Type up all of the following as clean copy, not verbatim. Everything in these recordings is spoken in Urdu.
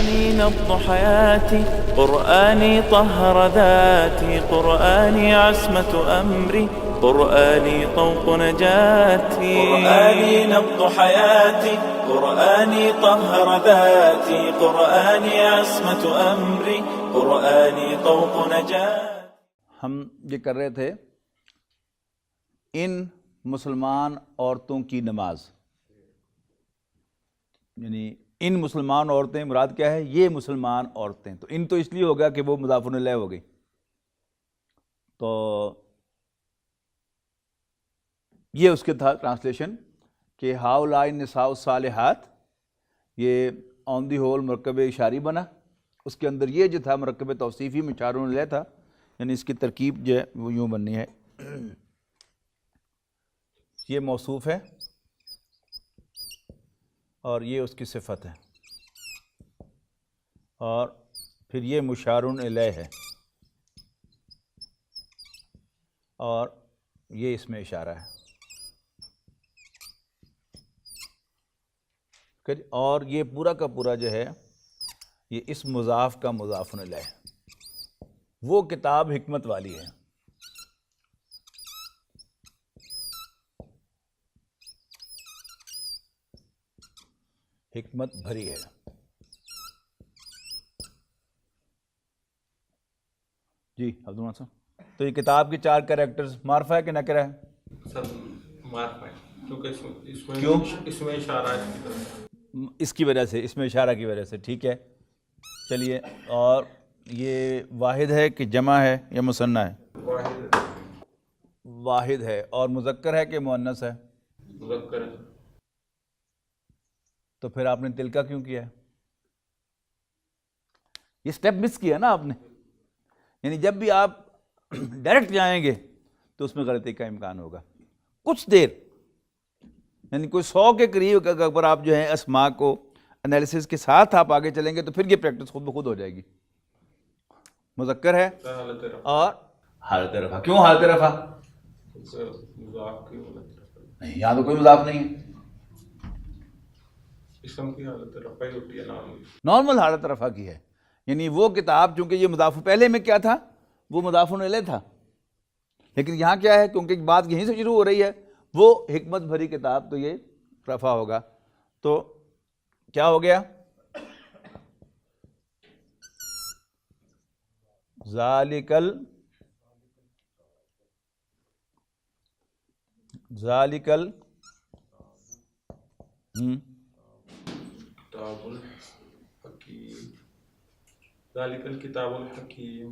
قرآني نبض حياتي، قرآني طهر ذاتي، قرآني عصمة أمري، قرآني طوق نجاتي. قرآني نبض حياتي، قرآني طهر ذاتي، قرآني عصمة أمري، قرآني طوق نجاتي. ہم یہ کر رہے تھے ان مسلمان عورتوں کی نماز، یعنی ان مسلمان عورتیں مراد کیا ہے؟ یہ مسلمان عورتیں. تو ان تو اس لیے ہوگا کہ وہ مضاف الیہ ہو گئی. تو یہ اس کے تھا ٹرانسلیشن کہ ہاؤلائی النساء الصالحات، یہ آن دی ہول مرکب اشاری بنا. اس کے اندر یہ جو تھا مرکب توصیفی مشار الیہ تھا، یعنی اس کی ترکیب جو ہے وہ یوں بننی ہے. یہ موصوف ہے اور یہ اس کی صفت ہے، اور پھر یہ مشار الیہ ہے، اور یہ اس میں اشارہ ہے. اور یہ پورا کا پورا جو ہے یہ اس مضاف کا مضاف الیہ ہے. وہ کتاب حکمت والی ہے. حکمت بھری ہے. جی عبدالرحمٰن صاحب، تو یہ کتاب کے 4 کریکٹرز معرفہ ہے کہ نکرہ ہے؟ سب معرفہ ہے، کیونکہ اس میں اشارہ ہے اس کی وجہ سے، اس میں اشارہ کی وجہ سے. ٹھیک ہے، چلیے. اور یہ واحد ہے کہ جمع ہے یا مثنی ہے؟ واحد ہے. اور مذکر ہے کہ مؤنث ہے؟ مذکر ہے. تو پھر آپ نے تلکا کیوں کیا ہے؟ یہ سٹیپ مس کیا نا آپ نے. یعنی جب بھی آپ ڈائریکٹ جائیں گے تو اس میں غلطی کا امکان ہوگا. کچھ دیر، یعنی کوئی 100 کے قریب اگر آپ جو ہے اسماء کو انالیسس کے ساتھ آپ آگے چلیں گے تو پھر یہ پریکٹس خود بخود ہو جائے گی. مذکر ہے اور حالت رفع. کیوں حالت رفع؟ نہیں، یہاں تو کوئی مضاف نہیں ہے. اسم کی حالت رفع ہی ہوتی ہے، نارمل حالت رفع کی ہے. یعنی وہ کتاب، چونکہ یہ مضاف پہلے میں کیا تھا؟ وہ مضاف الیہ تھا. لیکن یہاں کیا ہے؟ کیونکہ بات یہیں سے شروع ہو رہی ہے، وہ حکمت بھری کتاب، تو یہ رفع ہوگا. تو کیا ہو گیا؟ ذالکل کتاب الحکیم، ذالک الکتاب الحکیم.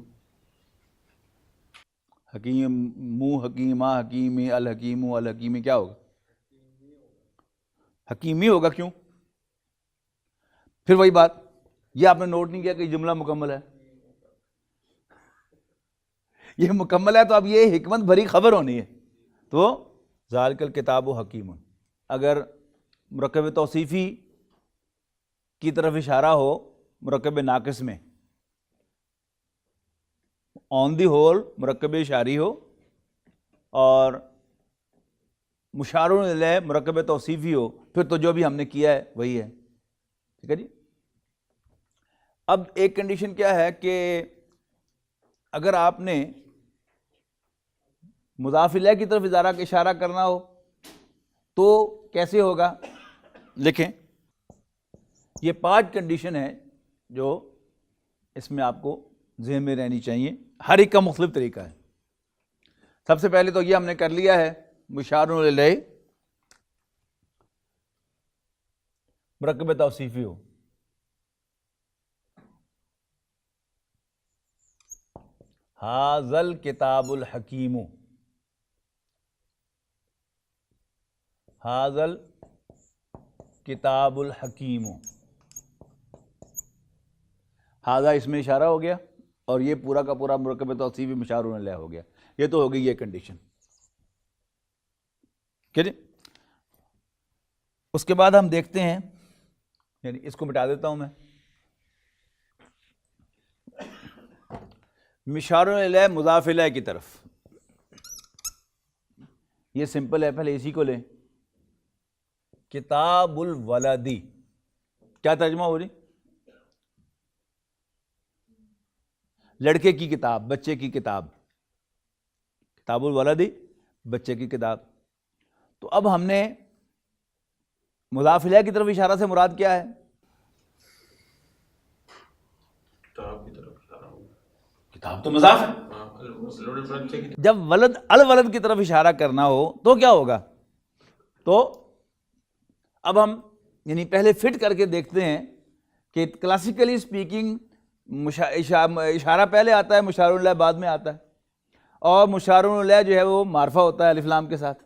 حکیم، منہ حکیمہ، حکیمی، الحکیم، الحکیمی کیا ہوگا؟ حکیمی ہوگا. کیوں؟ پھر وہی بات، یہ آپ نے نوٹ نہیں کیا کہ جملہ مکمل ہے. یہ مکمل ہے تو اب یہ حکمت بھری خبر ہونی ہے. تو ذالک الکتاب حکیم، اگر مرکب توصیفی کی طرف اشارہ ہو مرکب ناقص میں، آن دی ہول مرکب اشاری ہو، اور مشار الیہ مرکب توصیفی ہو، پھر تو جو بھی ہم نے کیا ہے وہی ہے. ٹھیک ہے جی. اب ایک کنڈیشن کیا ہے کہ اگر آپ نے مضاف الیہ کی طرف اشارہ کرنا ہو تو کیسے ہوگا؟ لکھیں، یہ 5 کنڈیشن ہے جو اس میں آپ کو ذہن میں رہنی چاہیے. ہر ایک کا مختلف طریقہ ہے. سب سے پہلے تو یہ ہم نے کر لیا ہے، مشار الیہ مرکب توصیفی ہو. ھذل کتاب الحکیم، ھذل کتاب الحکیم. ھذا اس میں اشارہ ہو گیا، اور یہ پورا کا پورا مرکب توصیفی مشار الیہ ہو گیا. یہ تو ہو گئی یہ کنڈیشن. ٹھیک ہے. اس کے بعد ہم دیکھتے ہیں، یعنی اس کو مٹا دیتا ہوں میں. مشار الیہ مضاف الیہ کی طرف، یہ سمپل ہے، پہلے اسی کو لیں. کتاب الولدی کیا ترجمہ ہو رہی؟ لڑکے کی کتاب، بچے کی کتاب، کتاب الولد بچے کی کتاب. تو اب ہم نے مضاف الیہ کی طرف اشارہ سے مراد کیا ہے؟ کتاب کی طرف اشارہ ہوگا. کتاب تو مضاف ہے. جب ولد الولد کی طرف اشارہ کرنا ہو تو کیا ہوگا؟ تو اب ہم یعنی پہلے فٹ کر کے دیکھتے ہیں کہ کلاسیکلی اسپیکنگ اشارہ پہلے آتا ہے، مشار الیہ بعد میں آتا ہے، اور مشار الیہ جو ہے وہ معرفہ ہوتا ہے الف لام کے ساتھ.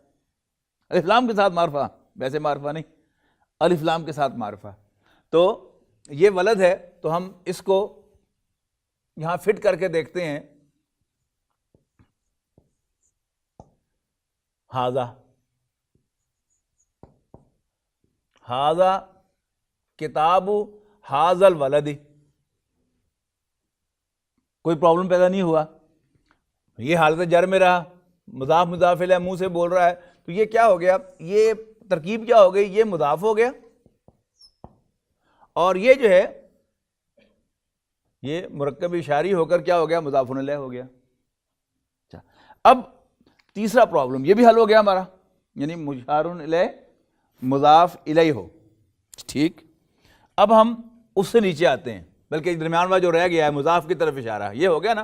الف لام کے ساتھ معرفہ، ویسے معرفہ نہیں، الف لام کے ساتھ معرفہ. تو یہ ولد ہے، تو ہم اس کو یہاں فٹ کر کے دیکھتے ہیں. ہاذا کتاب ہاذا الولد، کوئی پرابلم پیدا نہیں ہوا. یہ حالت جر میں رہا، مضاف مضاف الیہ منہ سے بول رہا ہے، تو یہ کیا ہو گیا؟ یہ ترکیب کیا ہو گئی؟ یہ مضاف ہو گیا، اور یہ جو ہے یہ مرکب اشاری ہو کر کیا ہو گیا؟ مضاف الیہ ہو گیا. اچھا، اب تیسرا پرابلم یہ بھی حل ہو گیا ہمارا، یعنی مشار الیہ مضاف الیہ ہو. ٹھیک، اب ہم اس سے نیچے آتے ہیں، بلکہ درمیان والا جو رہ گیا ہے مضاف کی طرف اشارہ، یہ ہو گیا نا،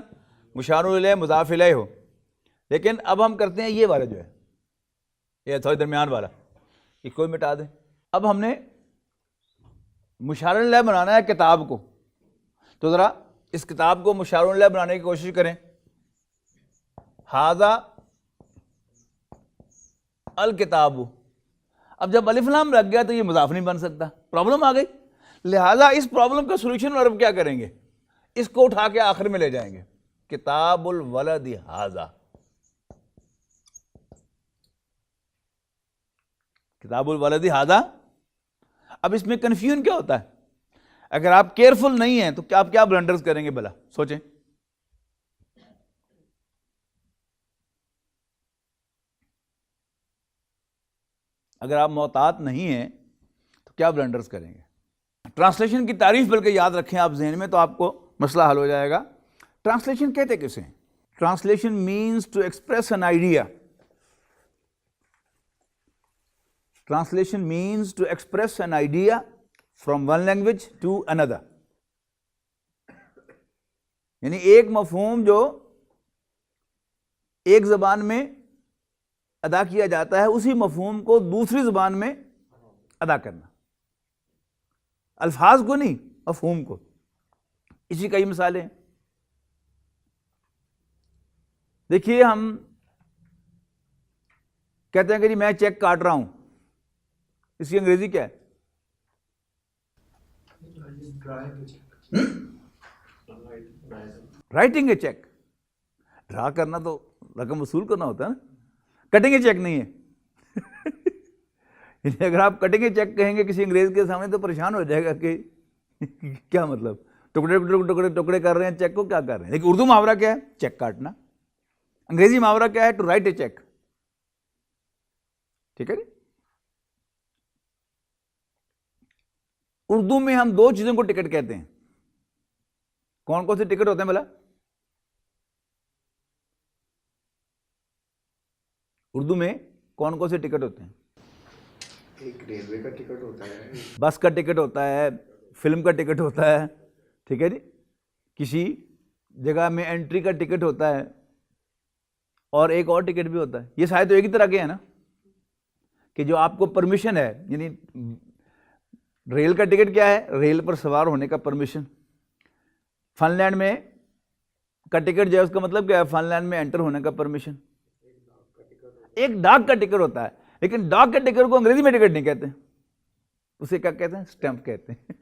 مشار الیہ مضاف الیہ ہو. لیکن اب ہم کرتے ہیں یہ والا جو ہے، یہ تھوڑا درمیان والا، اس کو مٹا دیں. اب ہم نے مشار الیہ بنانا ہے کتاب کو، تو ذرا اس کتاب کو مشار الیہ بنانے کی کوشش کریں. ھذا الکتاب، اب جب الف لام لگ گیا تو یہ مضاف نہیں بن سکتا، پرابلم آ گئی. لہذا اس پرابلم کا سولوشن اور اب کیا کریں گے؟ اس کو اٹھا کے آخر میں لے جائیں گے، کتاب الولد ھذا، کتاب الولد ھذا. اب اس میں کنفیوژن کیا ہوتا ہے؟ اگر آپ کیئرفل نہیں ہیں تو آپ کیا بلنڈرز کریں گے؟ بلا سوچیں. اگر آپ محتاط نہیں ہیں تو کیا بلنڈرز کریں گے؟ ٹرانسلیشن کی تعریف بلکہ یاد رکھیں آپ ذہن میں، تو آپ کو مسئلہ حل ہو جائے گا. ٹرانسلیشن کہتے کسے ہیں؟ Translation means to express an idea. Translation means to express an idea from one language to another. یعنی ایک مفہوم جو ایک زبان میں ادا کیا جاتا ہے، اسی مفہوم کو دوسری زبان میں ادا کرنا، الفاظ کو نہیں، مفہوم کو. اسی کئی مثالیں. دیکھیے، ہم کہتے ہیں کہ جی میں چیک کاٹ رہا ہوں، اس کی انگریزی کیا ہے؟ Writing a check. ڈرا کرنا تو رقم وصول کرنا ہوتا ہے نا، کٹنگ اے چیک نہیں ہے. اگر آپ کٹنگ اے چیک کہیں گے کسی انگریز کے سامنے تو پریشان ہو جائے گا کہ کیا مطلب، ٹکڑے ٹکڑے ٹکڑے کر رہے ہیں چیک کو، کیا کر رہے ہیں. لیکن اردو محاورہ کیا ہے؟ چیک کاٹنا. انگریزی محاورہ کیا ہے؟ To write a cheque. ٹھیک ہے جی. اردو میں ہم دو چیزوں کو ٹکٹ کہتے ہیں. کون کون سے ٹکٹ ہوتے ہیں بھلا؟ اردو میں کون کون سے ٹکٹ ہوتے ہیں؟ ایک ریلوے کا ٹکٹ ہوتا ہے، بس کا ٹکٹ ہوتا ہے، فلم کا ٹکٹ ہوتا ہے، ٹھیک ہے جی، کسی جگہ میں انٹری کا ٹکٹ ہوتا ہے، اور ایک اور ٹکٹ بھی ہوتا ہے. یہ شاید تو ایک ہی طرح کے ہیں نا، کہ جو آپ کو پرمیشن ہے. یعنی ریل کا ٹکٹ کیا ہے؟ ریل پر سوار ہونے کا پرمیشن. فن لینڈ میں کا ٹکٹ جو ہے اس کا مطلب کیا ہے؟ فن لینڈ میں انٹر ہونے کا پرمیشن. ایک ڈاک کا ٹکٹ ہوتا ہے، لیکن ڈاک کے ٹکٹ کو انگریزی میں ٹکٹ نہیں کہتے، اسے کیا کہتے ہیں؟ اسٹیمپ کہتے ہیں.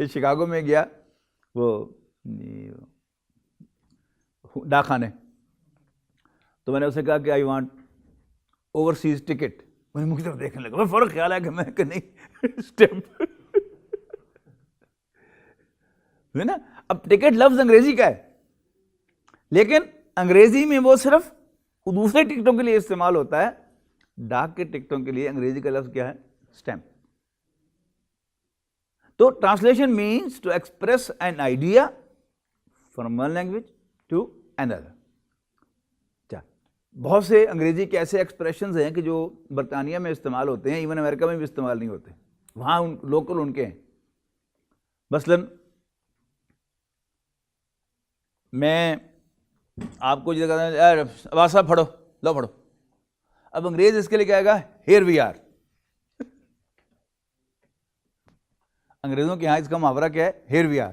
شکاگو میں گیا وہ ڈاک خانے، تو میں نے اسے کہا کہ آئی وانٹ اوورسیز ٹکٹ. میں نے مجھ کی طرف دیکھنے لگا، فرق خیال ہے کہ میں کہ نہیں اسٹیمپ ہے نا. اب ٹکٹ لفظ انگریزی کا ہے، لیکن انگریزی میں وہ صرف دوسرے ٹکٹوں کے لیے استعمال ہوتا ہے. ڈاک کے ٹکٹوں کے لیے انگریزی کا لفظ کیا ہے؟ اسٹیمپ. تو translation means to express an idea from one language to another. بہت سے انگریزی کے ایسے ایکسپریشنز ہیں کہ جو برطانیہ میں استعمال ہوتے ہیں, ایون امریکہ میں بھی استعمال نہیں ہوتے, وہاں لوکل ان کے ہیں. مثلاً میں آپ کو آواز صاحب پڑھو, لو پڑھو, اب انگریز اس کے لیے کہے گا ہیئر وی آر. انگریزوں کے یہاں اس کا محاورہ کیا ہے؟ ہیئر وی آر,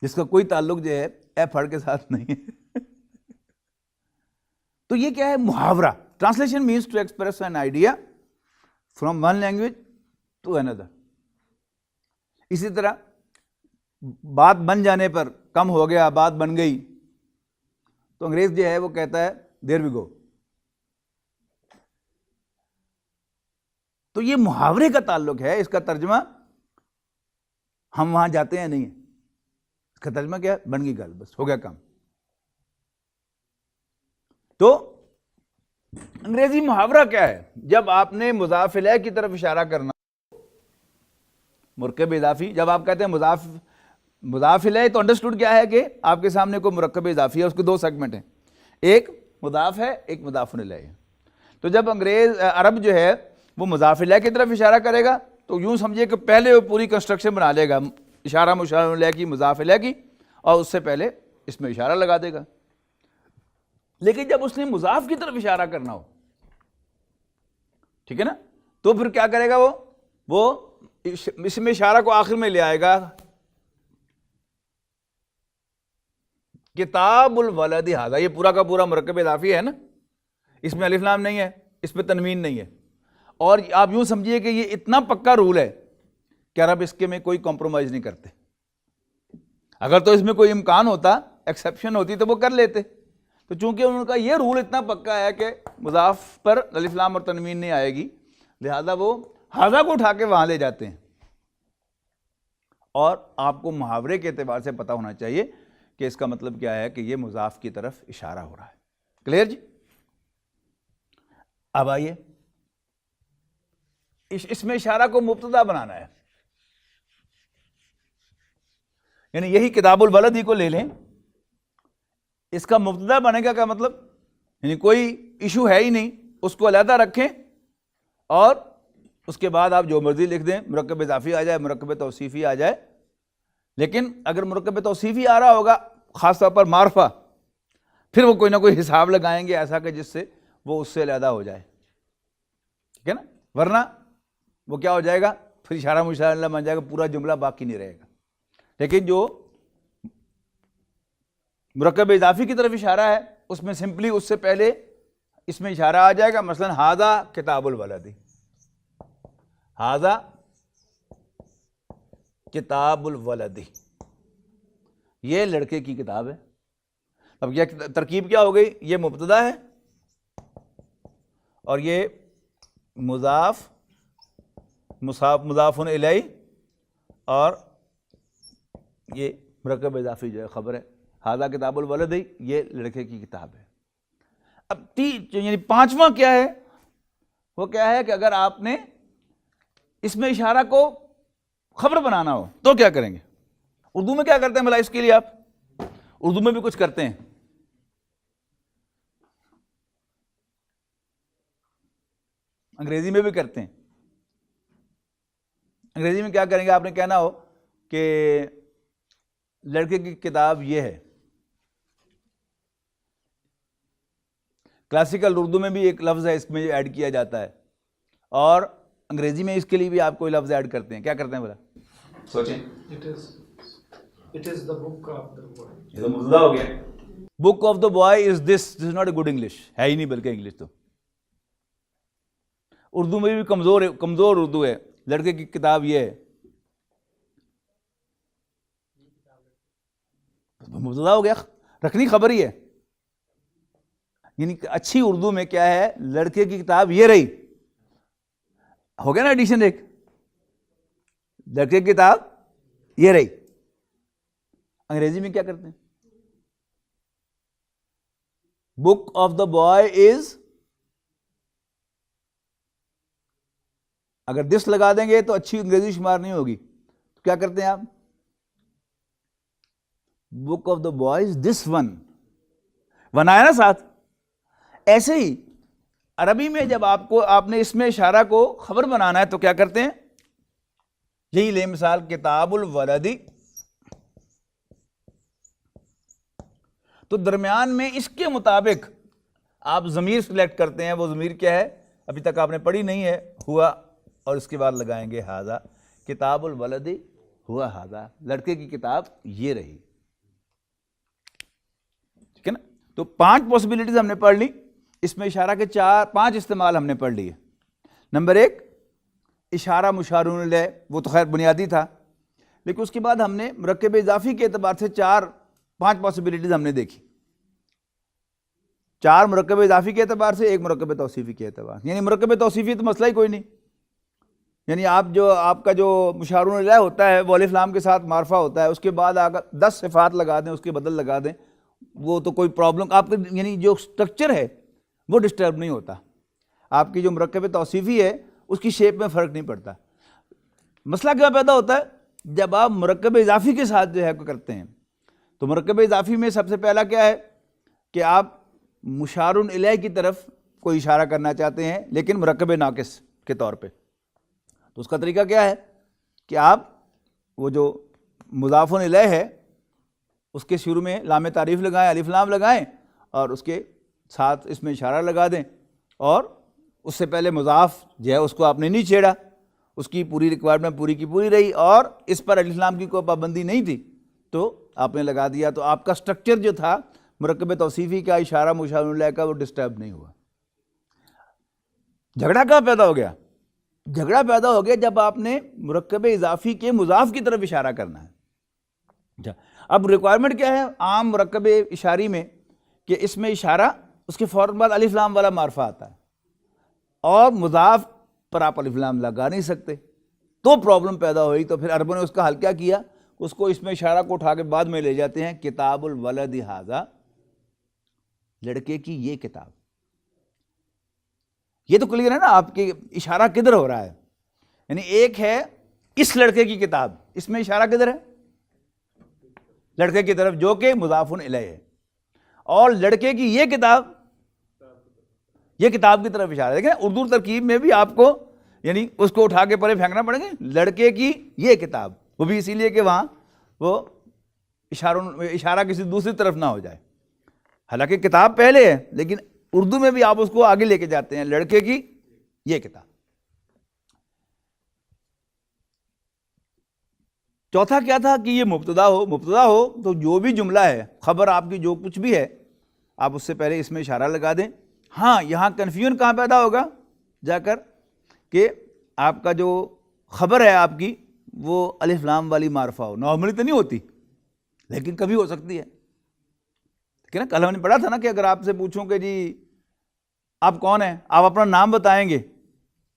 جس کا کوئی تعلق جو ہے ایف ہڑ کے ساتھ نہیں ہے. تو یہ کیا ہے؟ محاورہ. Translation means to express an idea from one language to another. اسی طرح بات بن جانے پر, کم ہو گیا بات بن گئی, تو انگریز جو ہے وہ کہتا ہے دیر وی گو. تو یہ محاورے کا تعلق ہے. اس کا ترجمہ ہم وہاں جاتے ہیں نہیں ہے, اس کا ترجمہ کیا ہے؟ بن گئی گل, بس ہو گیا کام. تو انگریزی محاورہ کیا ہے؟ جب آپ نے مضاف الیہ کی طرف اشارہ کرنا, مرکب اضافی, جب آپ کہتے ہیں مضاف الیہ, تو انڈرسٹوڈ کیا ہے کہ آپ کے سامنے کوئی مرکب اضافی ہے, اس کے دو سیگمنٹ ہیں, ایک مضاف ہے, ایک مضاف الیہ ہے. تو جب عرب جو ہے وہ مضاف الیہ کی طرف اشارہ کرے گا تو یوں سمجھیے کہ پہلے وہ پوری کنسٹرکشن بنا لے گا, اشارہ مشار الیہ کی, مضاف الیہ کی, اور اس سے پہلے اس میں اشارہ لگا دے گا. لیکن جب اس نے مضاف کی طرف اشارہ کرنا ہو, ٹھیک ہے نا, تو پھر کیا کرے گا؟ وہ اس میں اشارہ کو آخر میں لے آئے گا. کتاب الولد ھذا, یہ پورا کا پورا مرکب اضافی ہے نا, اس میں الف لام نہیں ہے, اس میں تنوین نہیں ہے. اور آپ یوں سمجھیے کہ یہ اتنا پکا رول ہے کہ عرب اس کے میں کوئی کمپرومائز نہیں کرتے. اگر تو اس میں کوئی امکان ہوتا, ایکسیپشن ہوتی, تو وہ کر لیتے. تو چونکہ ان کا یہ رول اتنا پکا ہے کہ مضاف پر الف لام اور تنوین نہیں آئے گی, لہذا وہ ھذا کو اٹھا کے وہاں لے جاتے ہیں. اور آپ کو محاورے کے اعتبار سے پتہ ہونا چاہیے کہ اس کا مطلب کیا ہے, کہ یہ مضاف کی طرف اشارہ ہو رہا ہے. کلیئر جی؟ اب آئیے, اس میں اشارہ کو مبتدا بنانا ہے. یعنی یہی کتاب الولد ہی کو لے لیں, اس کا مبتدا بنے گا کیا مطلب؟ یعنی کوئی ایشو ہے ہی نہیں, اس کو علیحدہ رکھیں اور اس کے بعد آپ جو مرضی لکھ دیں, مرکب اضافی آ جائے, مرکب توصیفی آ جائے. لیکن اگر مرکب توصیفی آ رہا ہوگا, خاص طور پر معرفہ, پھر وہ کوئی نہ کوئی حساب لگائیں گے ایسا کہ جس سے وہ اس سے علیحدہ ہو جائے, ٹھیک ہے نا. ورنہ وہ کیا ہو جائے گا؟ پھر اشارہ مشار الیہ بن جائے گا, پورا جملہ باقی نہیں رہے گا. لیکن جو مرکب اضافی کی طرف اشارہ ہے, اس میں سمپلی اس سے پہلے اس میں اشارہ آ جائے گا. مثلا ھذا کتاب الولد, ھذا کتاب الولد, یہ لڑکے کی کتاب ہے. اب یہ ترکیب کیا ہو گئی؟ یہ مبتدا ہے اور یہ مضاف مضاف الیہ, اور یہ مرکب اضافی جو ہے خبر ہے. ھذا کتاب الولد, یہ لڑکے کی کتاب ہے. اب یعنی پانچواں کیا ہے؟ وہ کیا ہے کہ اگر آپ نے اس میں اشارہ کو خبر بنانا ہو تو کیا کریں گے؟ اردو میں کیا کرتے ہیں بھلا اس کے لیے؟ آپ اردو میں بھی کچھ کرتے ہیں, انگریزی میں بھی کرتے ہیں. انگریزی میں کیا کریں گے؟ آپ نے کہنا ہو کہ لڑکے کی کتاب یہ ہے. کلاسیکل اردو میں بھی ایک لفظ ہے, اس میں ایڈ کیا جاتا ہے, اور انگریزی میں اس کے لیے بھی آپ کوئی لفظ ایڈ کرتے ہیں. کیا کرتے ہیں بولا؟ سوچیں. It is the book of the boy. یہ تو مبتدا ہو گیا. Book of the boy is this is not a good English, ہے ہی نہیں بلکہ انگلش تو. اردو میں بھی کمزور اردو ہے. لڑکے کی کتاب یہ ہے, مبتدا ہو گیا, رکھنی خبر ہی ہے. یعنی اچھی اردو میں کیا ہے؟ لڑکے کی کتاب یہ رہی, ہو گیا نا ایڈیشن ایک, لڑکے کی کتاب یہ رہی. انگریزی میں کیا کرتے ہیں؟ Book of the boy is, اگر دس لگا دیں گے تو اچھی انگریزی شمار نہیں ہوگی, کیا کرتے ہیں آپ؟ Book of the boys this one آیا نا ساتھ. ایسے ہی عربی میں جب آپ نے اس میں اشارہ کو خبر بنانا ہے تو کیا کرتے ہیں؟ یہی لے مثال کتاب الولدی، تو درمیان میں اس کے مطابق آپ ضمیر سلیکٹ کرتے ہیں. وہ ضمیر کیا ہے؟ ابھی تک آپ نے پڑھی نہیں ہے. ہوا، اور اس کے بعد لگائیں گے ھذا. کتاب الولدی ہوا ھذا، لڑکے کی کتاب یہ رہی. ٹھیک ہے نا؟ تو 5 پاسبلٹیز ہم نے پڑھ لی. اس میں اشارہ کے 5 استعمال ہم نے پڑھ لیے. نمبر 1 اشارہ مشارون الیہ، وہ تو خیر بنیادی تھا، لیکن اس کے بعد ہم نے مرکب اضافی کے اعتبار سے 5 پاسبلٹیز ہم نے دیکھی. 4 مرکب اضافی کے اعتبار سے، 1 مرکب توصیفی کے اعتبار. یعنی مرکب توصیفی تو مسئلہ ہی کوئی نہیں. یعنی آپ کا جو مشارون الیہ ہوتا ہے وہ الف لام کے ساتھ معرفہ ہوتا ہے، اس کے بعد اگر 10 صفات لگا دیں، اس کے بدل لگا دیں، وہ تو کوئی پرابلم آپ کا، یعنی جو سٹرکچر ہے وہ ڈسٹرب نہیں ہوتا. آپ کی جو مرکب توصیفی ہے اس کی شیپ میں فرق نہیں پڑتا. مسئلہ کیا پیدا ہوتا ہے؟ جب آپ مرکب اضافی کے ساتھ جو ہے کرتے ہیں، تو مرکب اضافی میں سب سے پہلا کیا ہے کہ آپ مشارون الیہ کی طرف کوئی اشارہ کرنا چاہتے ہیں لیکن مرکب ناقص کے طور پہ. تو اس کا طریقہ کیا ہے کہ آپ وہ جو مضاف الیہ ہے اس کے شروع میں لام تعریف لگائیں، الف لام لگائیں، اور اس کے ساتھ اس میں اشارہ لگا دیں، اور اس سے پہلے مضاف جو ہے اس کو آپ نے نہیں چھیڑا، اس کی پوری ریکوائرمنٹ پوری کی پوری رہی، اور اس پر الف لام کی کوئی پابندی نہیں تھی تو آپ نے لگا دیا. تو آپ کا سٹرکچر جو تھا مرکب توصیفی کا، اشارہ مشارون الیہ کا، وہ ڈسٹرب نہیں ہوا. جھگڑا کہاں پیدا ہو گیا؟ جھگڑا پیدا ہو گیا جب آپ نے مرکب اضافی کے مضاف کی طرف اشارہ کرنا ہے. اب ریکوائرمنٹ کیا ہے عام مرکب اشاری میں کہ اس میں اشارہ اس کے فوراً بعد الف لام والا معرفہ آتا ہے، اور مضاف پر آپ الف لام لگا نہیں سکتے. تو پرابلم پیدا ہوئی. تو پھر عربوں نے اس کا حل کیا کیا؟ اس کو اس میں اشارہ کو اٹھا کے بعد میں لے جاتے ہیں کتاب الولد ھذا، لڑکے کی یہ کتاب. یہ تو کلیئر ہے نا آپ کے اشارہ کدھر ہو رہا ہے. یعنی ایک ہے اس لڑکے کی کتاب، اس میں اشارہ کدھر ہے؟ لڑکے کی طرف، جو کہ مضاف الیہ ہے. اور لڑکے کی یہ کتاب، یہ کتاب کی طرف اشارہ ہے. دیکھیں اردو ترکیب میں بھی آپ کو یعنی اس کو اٹھا کے پرے پھینکنا پڑے گا. لڑکے کی یہ کتاب، وہ بھی اسی لیے کہ وہاں وہ اشارہ کسی دوسری طرف نہ ہو جائے. حالانکہ کتاب پہلے ہے لیکن اردو میں بھی آپ اس کو آگے لے کے جاتے ہیں، لڑکے کی یہ کتاب. چوتھا کیا تھا کہ یہ مبتدا ہو تو جو بھی جملہ ہے، خبر آپ کی جو کچھ بھی ہے، آپ اس سے پہلے اس میں اشارہ لگا دیں. ہاں یہاں کنفیوژن کہاں پیدا ہوگا جا کر کہ آپ کا جو خبر ہے آپ کی وہ الف لام والی معرفہ ہو. نارملی تو نہیں ہوتی لیکن کبھی ہو سکتی ہے. نا کل ہم نے پڑھا تھا نا کہ اگر آپ سے پوچھوں کہ جی آپ کون ہیں، آپ اپنا نام بتائیں گے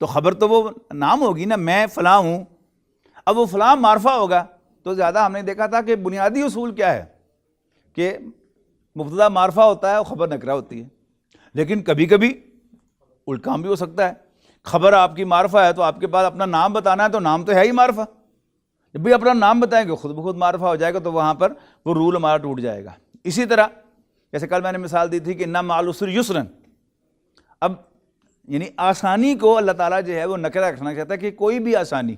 تو خبر تو وہ نام ہوگی نا، میں فلاں ہوں. اب وہ فلاں معرفہ ہوگا تو زیادہ ہم نے دیکھا تھا کہ بنیادی اصول کیا ہے کہ مبتدا معرفہ ہوتا ہے اور خبر نکرہ ہوتی ہے. لیکن کبھی کبھی الٹ کام بھی ہو سکتا ہے. خبر آپ کی معرفہ ہے تو آپ کے پاس اپنا نام بتانا ہے تو نام تو ہے ہی معرفہ. جب بھی اپنا نام بتائیں گے خود بخود معرفہ ہو جائے گا تو وہاں پر وہ رول ہمارا ٹوٹ جائے گا. اسی طرح جیسے کل میں نے مثال دی تھی کہ اِنَّ مَعَ الْعُسْرِ یسرًا، اب یعنی آسانی کو اللہ تعالیٰ جو ہے وہ نکرہ رکھنا چاہتا ہے کہ کوئی بھی آسانی،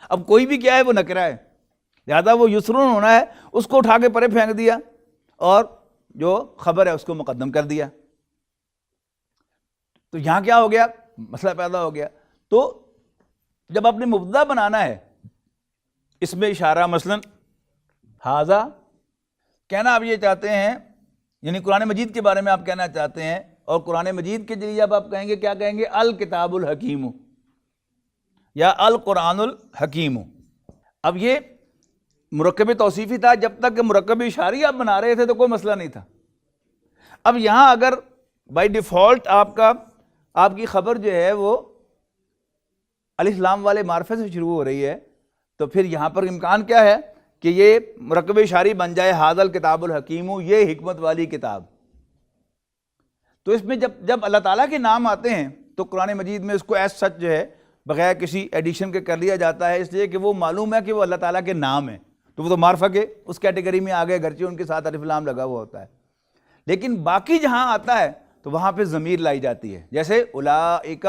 اب کوئی بھی کیا ہے وہ نکرہ ہے، لہٰذا وہ یسرون ہونا ہے، اس کو اٹھا کے پرے پھینک دیا اور جو خبر ہے اس کو مقدم کر دیا. تو یہاں کیا ہو گیا؟ مسئلہ پیدا ہو گیا. تو جب آپ نے مبتدا بنانا ہے اس میں اشارہ مثلاً ھذا کہنا آپ یہ چاہتے ہیں، یعنی قرآن مجید کے بارے میں آپ کہنا چاہتے ہیں، اور قرآن مجید کے ذریعے اب آپ کہیں گے، کیا کہیں گے؟ الکتاب الحکیم یا القرآن الحکیم. اب یہ مرکب توصیفی تھا. جب تک کہ مرکب اشاری آپ بنا رہے تھے تو کوئی مسئلہ نہیں تھا. اب یہاں اگر بائی ڈیفالٹ آپ کی خبر جو ہے وہ الف لام والے معرفے سے شروع ہو رہی ہے تو پھر یہاں پر امکان کیا ہے کہ یہ مرکب اشاری بن جائے ھذا الکتاب الحکیم، یہ حکمت والی کتاب. تو اس میں جب اللہ تعالیٰ کے نام آتے ہیں تو قرآن مجید میں اس کو ایز سچ جو ہے بغیر کسی ایڈیشن کے کر لیا جاتا ہے، اس لیے کہ وہ معلوم ہے کہ وہ اللہ تعالیٰ کے نام ہیں، تو وہ تو معرفہ کے اس کیٹیگری میں آ گئے، گرچہ ان کے ساتھ الف لام لگا ہوا ہوتا ہے۔ لیکن باقی جہاں آتا ہے تو وہاں پہ ضمیر لائی جاتی ہے، جیسے اولئک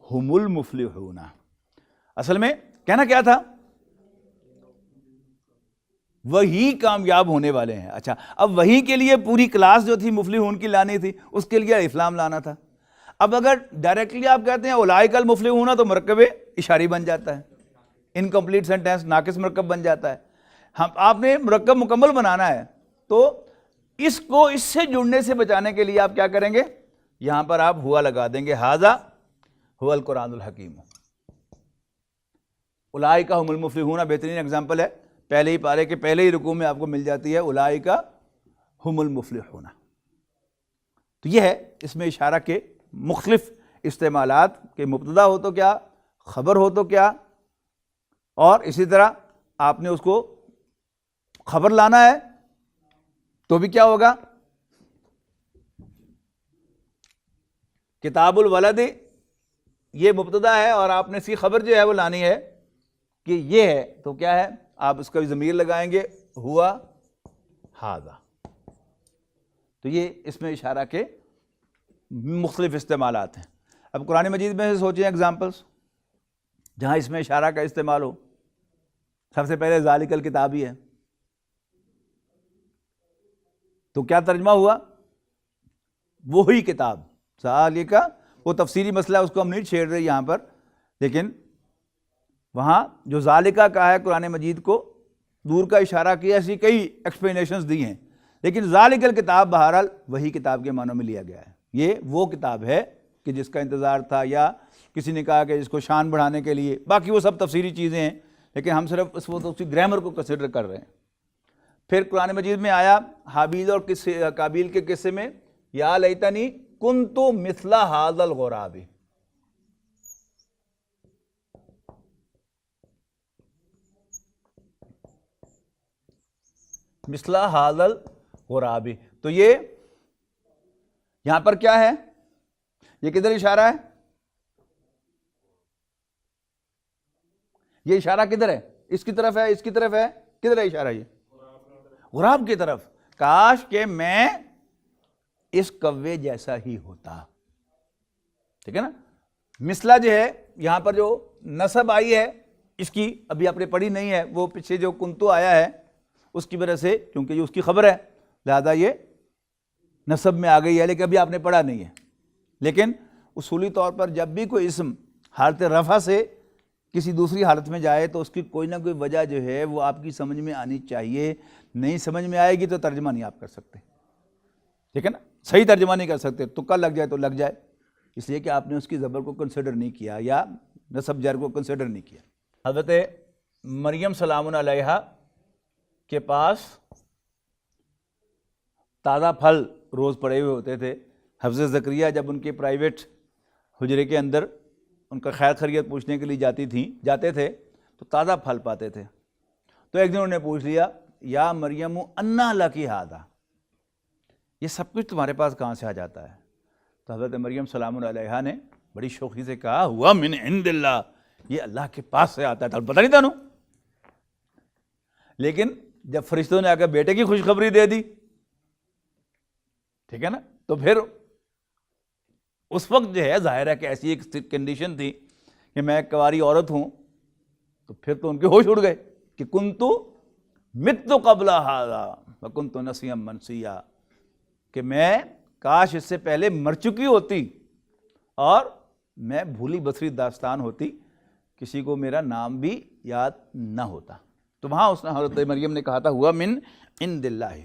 ھم المفلحون، اصل میں کہنا کیا تھا؟ وہی کامیاب ہونے والے ہیں۔ اچھا، اب وہی کے لیے پوری کلاس جو تھی مفلحون کی لانی تھی، اس کے لیے الف لام لانا تھا۔ اب اگر ڈائریکٹلی آپ کہتے ہیں اولئک المفلحون تو مرکب اشاری بن جاتا ہے، انکمپلیٹ سینٹینس، ناقص مرکب بن جاتا ہے۔ آپ نے مرکب مکمل بنانا ہے تو اس کو اس سے جڑنے سے بچانے کے لیے آپ کیا کریں گے؟ یہاں پر آپ ہوا لگا دیں گے، ھذا ھو القرآن الحکیم۔ اولئک ھم المفلحون بہترین اگزامپل ہے، پہلے ہی پارے کے پہلے ہی رکوع میں آپ کو مل جاتی ہے اولئک ھم المفلحون۔ تو یہ ہے اس میں اشارہ کے مختلف استعمالات، کہ مبتدا ہو تو کیا، خبر ہو تو کیا، اور اسی طرح آپ نے اس کو خبر لانا ہے تو بھی کیا ہوگا؟ کتاب الولد یہ مبتدا ہے اور آپ نے اس کی خبر جو ہے وہ لانی ہے کہ یہ ہے، تو کیا ہے؟ آپ اس کا بھی ضمیر لگائیں گے، ہوا ھذا۔ تو یہ اس میں اشارہ کے مختلف استعمالات ہیں۔ اب قرآن مجید میں سے سوچیں ایگزامپلس جہاں اس میں اشارہ کا استعمال ہو۔ سب سے پہلے ذالک الکتاب ہی ہے، تو کیا ترجمہ ہوا؟ وہی کتاب، ذالک، وہ تفسیری مسئلہ اس کو ہم نہیں چھیڑ رہے یہاں پر، لیکن وہاں جو ذالکہ کہا ہے قرآن مجید کو دور کا اشارہ کیا، ایسی کئی ایکسپلینیشنز دی ہیں، لیکن ذالک الکتاب بہرحال وہی کتاب کے معنوں میں لیا گیا ہے۔ یہ وہ کتاب ہے کہ جس کا انتظار تھا، یا کسی نے کہا کہ اس کو شان بڑھانے کے لیے، باقی وہ سب تفسیری چیزیں ہیں، لیکن ہم صرف اس وقت اس کی گرامر کو کنسیڈر کر رہے ہیں۔ پھر قرآن مجید میں آیا حابیل اور قابیل کے قصے میں، یا لیتنی کنت مثل ھذا الغراب، مثل ھذا الغراب، تو یہ یہاں پر کیا ہے؟ یہ کدھر اشارہ ہے؟ یہ اشارہ کدھر ہے؟ اس کی طرف ہے، اس کی طرف ہے، کدھر ہے اشارہ؟ یہ غراب کی طرف، کاش کہ میں اس کوے جیسا ہی ہوتا، ٹھیک ہے نا؟ مثلا جو ہے یہاں پر جو نسب آئی ہے اس کی ابھی آپ نے پڑھی نہیں ہے، وہ پیچھے جو کنتو آیا ہے اس کی وجہ سے، کیونکہ یہ اس کی خبر ہے لہذا یہ نسب میں آ گئی ہے، لیکن ابھی آپ نے پڑھا نہیں ہے۔ لیکن اصولی طور پر جب بھی کوئی اسم حالت رفع سے کسی دوسری حالت میں جائے تو اس کی کوئی نہ کوئی وجہ جو ہے وہ آپ کی سمجھ میں آنی چاہیے، نہیں سمجھ میں آئے گی تو ترجمہ نہیں آپ کر سکتے، ٹھیک ہے نا؟ صحیح ترجمہ نہیں کر سکتے، تکا لگ جائے تو لگ جائے، اس لیے کہ آپ نے اس کی زبر کو کنسیڈر نہیں کیا یا نسب جر کو کنسیڈر نہیں کیا۔ حضرت مریم سلام علیہا کے پاس تازہ پھل روز پڑے ہوئے ہوتے تھے۔ حضرت زکریا جب ان کے پرائیویٹ حجرے کے اندر ان کا خیر خیریت پوچھنے کے لیے جاتے تھے تو تازہ پھل پاتے تھے، تو ایک دن انہوں نے پوچھ لیا، یا مریم انا لکی ھذا، یہ سب کچھ تمہارے پاس کہاں سے آ جاتا ہے؟ تو حضرت مریم سلام علیہا نے بڑی شوخی سے کہا، ہوا من عند اللہ، یہ اللہ کے پاس سے آتا ہے، پتہ نہیں تھا نا۔ لیکن جب فرشتوں نے آ کر بیٹے کی خوشخبری دے دی، ٹھیک ہے نا، تو پھر اس وقت جو ہے ظاہر ہے کہ ایسی ایک کنڈیشن تھی کہ میں ایک کنواری عورت ہوں، تو پھر تو ان کے ہوش اڑ گئے کہ کنتو مت قبل ھذا وکنت نسیا منسیا، کہ میں کاش اس سے پہلے مر چکی ہوتی اور میں بھولی بسری داستان ہوتی، کسی کو میرا نام بھی یاد نہ ہوتا۔ تو وہاں اس نے حضرت مریم نے کہا تھا ہوا من عند اللہ،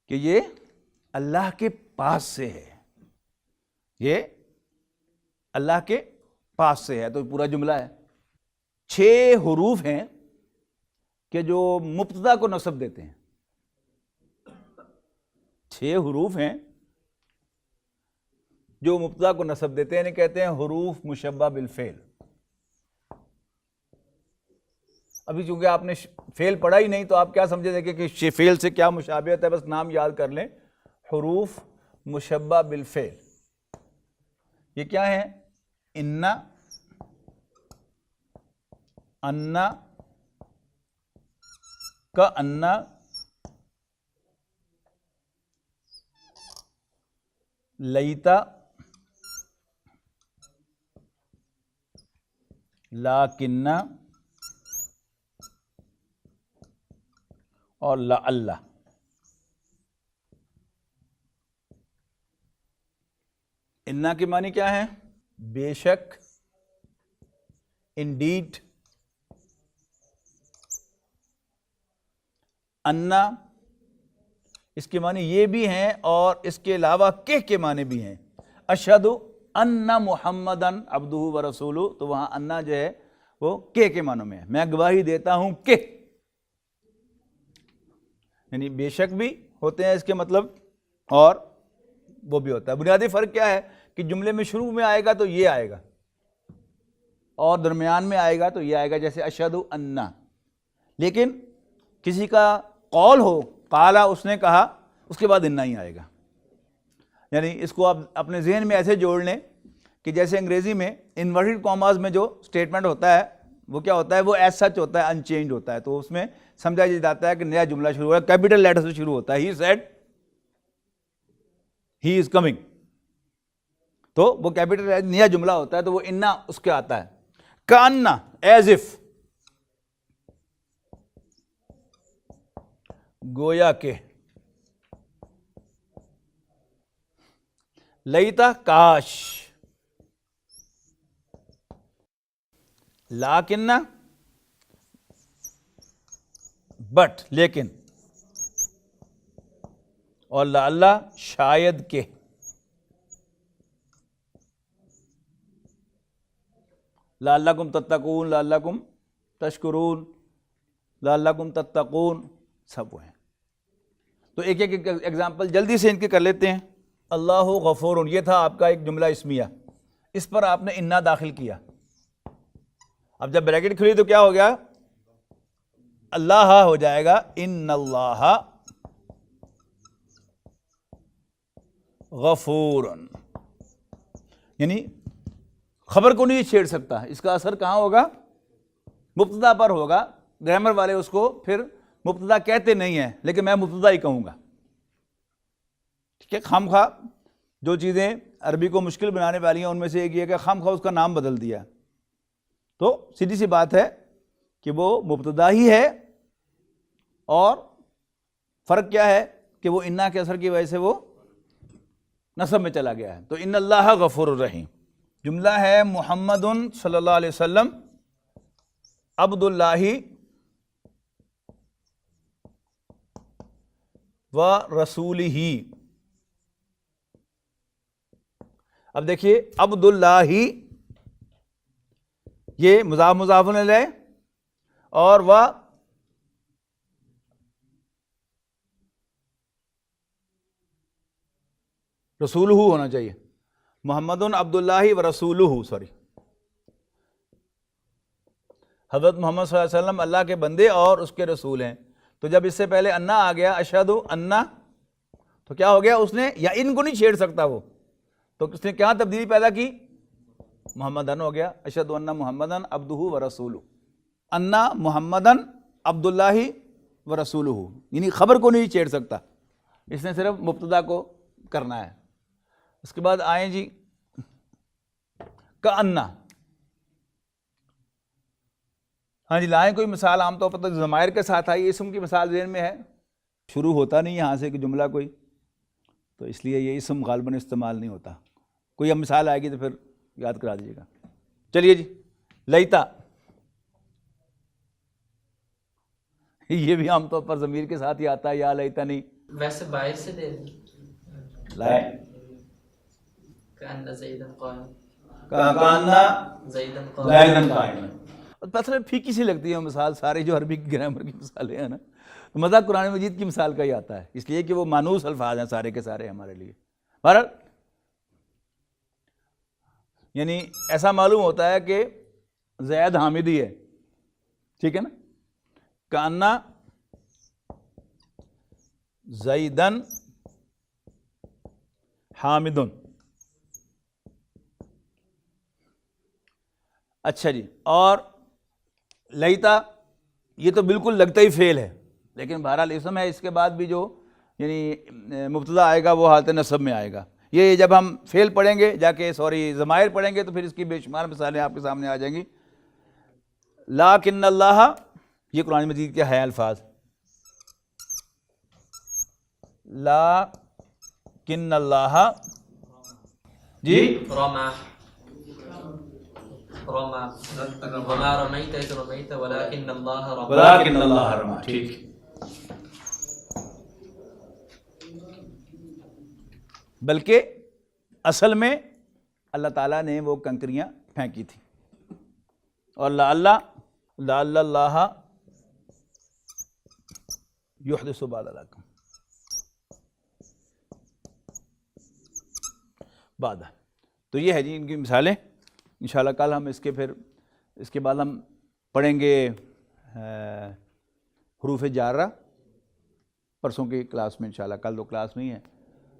کہ یہ اللہ کے پاس سے ہے، یہ اللہ کے پاس سے ہے، تو پورا جملہ ہے۔ 6 حروف ہیں کہ جو مبتدا کو نصب دیتے ہیں، 6 حروف ہیں جو مبتدا کو نصب دیتے ہیں، یعنی کہتے ہیں حروف مشبہ بالفعل۔ ابھی چونکہ آپ نے فعل پڑھا ہی نہیں تو آپ کیا سمجھے دیکھیں کہ فعل سے کیا مشابہت ہے، بس نام یاد کر لیں، حروف مشبہ بالفعل. یہ کیا ہے؟ انا، انا، کا انا، لیتا، لاکنہ اور لعل. انا کے معنی کیا ہے؟ بے شک، انڈیڈ. انا اس کے معنی یہ بھی ہیں اور اس کے علاوہ کے معنی بھی ہیں. اشہد ان محمدن عبدہ و رسولہ، تو وہاں انا جو ہے وہ کے معنوں میں ہے، میں گواہی دیتا ہوں کہ، یعنی بے شک بھی ہوتے ہیں اس کے مطلب، اور وہ بھی ہوتا ہے. بنیادی فرق کیا ہے کہ جملے میں شروع میں آئے گا تو یہ آئے گا، اور درمیان میں آئے گا تو یہ آئے گا، جیسے اشہد انا. لیکن کسی کا قول ہو، قالا اس نے کہا، اس کے بعد انا ہی آئے گا. یعنی اس کو آپ اپنے ذہن میں ایسے جوڑ لیں کہ جیسے انگریزی میں انورٹڈ کاماز میں جو اسٹیٹمنٹ ہوتا ہے وہ کیا ہوتا ہے، وہ ایز سچ ہوتا ہے، ان چینج ہوتا ہے، تو اس میں سمجھا جاتا ہے کہ نیا جملہ شروع ہو رہا ہے، کیپٹل لیٹر سے شروع ہوتا ہے. He said he is coming, تو وہ کیپٹل نیا جملہ ہوتا ہے، تو وہ انا اس کے آتا ہے. کأن، ایز اف، گویا کہ. لیتا، کاش. لاکنہ، بٹ، لیکن. اور لعل، شاید کہ. لعلکم تتقون، لعلکم تشکرون، لعلکم تتقون، سب وہ ہیں. تو ایک ایک ایگزامپل جلدی سے ان کے کر لیتے ہیں. اللہ غفور، یہ تھا آپ کا ایک جملہ اسمیہ، اس پر آپ نے انا داخل کیا. اب جب بریکٹ کھلی تو کیا ہو گیا؟ اللہ ہو جائے گا، ان اللہ غفور. یعنی خبر کو نہیں چھیڑ سکتا، اس کا اثر کہاں ہوگا؟ مبتدا پر ہوگا. گرامر والے اس کو پھر مبتدا کہتے نہیں ہیں، لیکن میں مبتدا ہی کہوں گا. ٹھیک ہے، خام خواہ جو چیزیں عربی کو مشکل بنانے والی ہیں ان میں سے ایک یہ کہ خام خواہ اس کا نام بدل دیا. تو سیدھی سی بات ہے کہ وہ مبتدا ہی ہے، اور فرق کیا ہے کہ وہ انا کے اثر کی وجہ سے وہ نصب میں چلا گیا ہے. تو ان اللہ غفور الرحیم. جملہ ہے محمد صلی اللہ علیہ وسلم عبد اللہ و رسولہ. اب دیکھیے عبد اللہ، یہ مضاف مضاف الیہ، اور و رسولہ ہونا چاہیے. محمد عبد اللہ و رسولہ، سوری، حضرت محمد صلی اللہ علیہ وسلم اللہ کے بندے اور اس کے رسول ہیں. تو جب اس سے پہلے انا آ گیا، اشہد انا، تو کیا ہو گیا؟ اس نے یا ان کو نہیں چھیڑ سکتا وہ، تو اس نے کیا تبدیلی پیدا کی؟ محمدن ہو گیا. اشہد ان محمدن عبدہ و رسولہ. انا محمدن عبد اللہ و رسولہ، یعنی خبر کو نہیں چھیڑ سکتا، اس نے صرف مبتدا کو کرنا ہے. اس کے بعد آئیں جی کأن. ہاں جی، لائیں کوئی مثال. عام طور پر تو ضمائر کے ساتھ آئی، اسم کی مثال ذہن میں ہے. شروع ہوتا نہیں یہاں سے کہ جملہ کوئی، تو اس لیے یہ اسم غالباً استعمال نہیں ہوتا. کوئی اب مثال آئے گی تو پھر یاد کرا دیجیے گا. چلیے جی، لیتا، یہ بھی عام طور پر ضمیر کے ساتھ ہی آتا ہے، یا لیتا نہیں. ویسے باہر سے دے لائے کأن زیدن قائم، کانا زیدن زیدن قائم. پتہ پھیکی سی لگتی ہے مثال، سارے جو عربی گرامر کی مثالیں ہیں نا، تو مزہ قرآن مجید کی مثال کا ہی آتا ہے، اس لیے کہ وہ مانوس الفاظ ہیں سارے کے سارے ہمارے لیے. بہرحال یعنی ایسا معلوم ہوتا ہے کہ زید حامدی ہے، ٹھیک ہے نا، کأن زیدن حامدن. اچھا جی، اور لیتا یہ تو بالکل لگتا ہی فعل ہے، لیکن بہرحال اسم ہے، اس کے بعد بھی جو یعنی مبتدا آئے گا وہ حالت نصب میں آئے گا. یہ جب ہم فعل پڑھیں گے جا کے ضمائر پڑھیں گے تو پھر اس کی بے شمار مثالیں آپ کے سامنے آ جائیں گی. لیکن اللہ، یہ قرآن مجید کے ہے الفاظ، لیکن اللہ جی رمى وما رميت إذ رميت ولكن الله رمى. ولكن اللہ رمى. ٹھیک، بلکہ اصل میں اللہ تعالیٰ نے وہ کنکریاں پھینکی تھی. اور لعل اللہ یحدث بعد ذلک بعد. تو یہ ہے جی ان کی مثالیں. انشاءاللہ کل ہم اس کے بعد ہم پڑھیں گے حروف جارہ پرسوں کی کلاس میں انشاءاللہ. کل 2 کلاس نہیں ہے،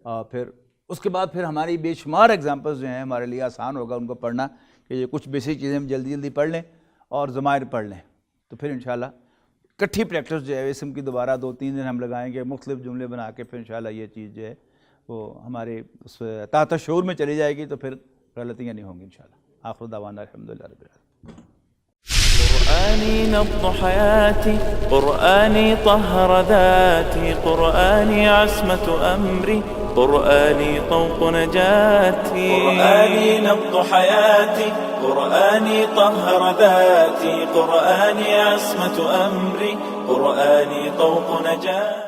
اور پھر اس کے بعد پھر ہماری بے شمار ایگزامپلز جو ہیں ہمارے لیے آسان ہوگا ان کو پڑھنا، کہ یہ کچھ بیسک چیزیں ہم جلدی جلدی پڑھ لیں اور ضمائر پڑھ لیں. تو پھر انشاءاللہ کٹھی پریکٹس جو ہے اسم کی دوبارہ 2-3 دن ہم لگائیں گے، مختلف جملے بنا کے پھر انشاءاللہ یہ چیز جو ہے وہ ہمارے اس تحت شعور میں چلی جائے گی، تو پھر غلطیاں نہیں ہوں گی انشاءاللہ. آخر دعوانا الحمدللہ رب العالمین. قرآني نبض حياتي، قرآني طهر ذاتي، قرآني عصمة أمري، قرآني طوق نجاتي. قرآني نبض حياتي، قرآني طهر ذاتي، قرآني عصمة أمري، قرآني طوق نجاتي.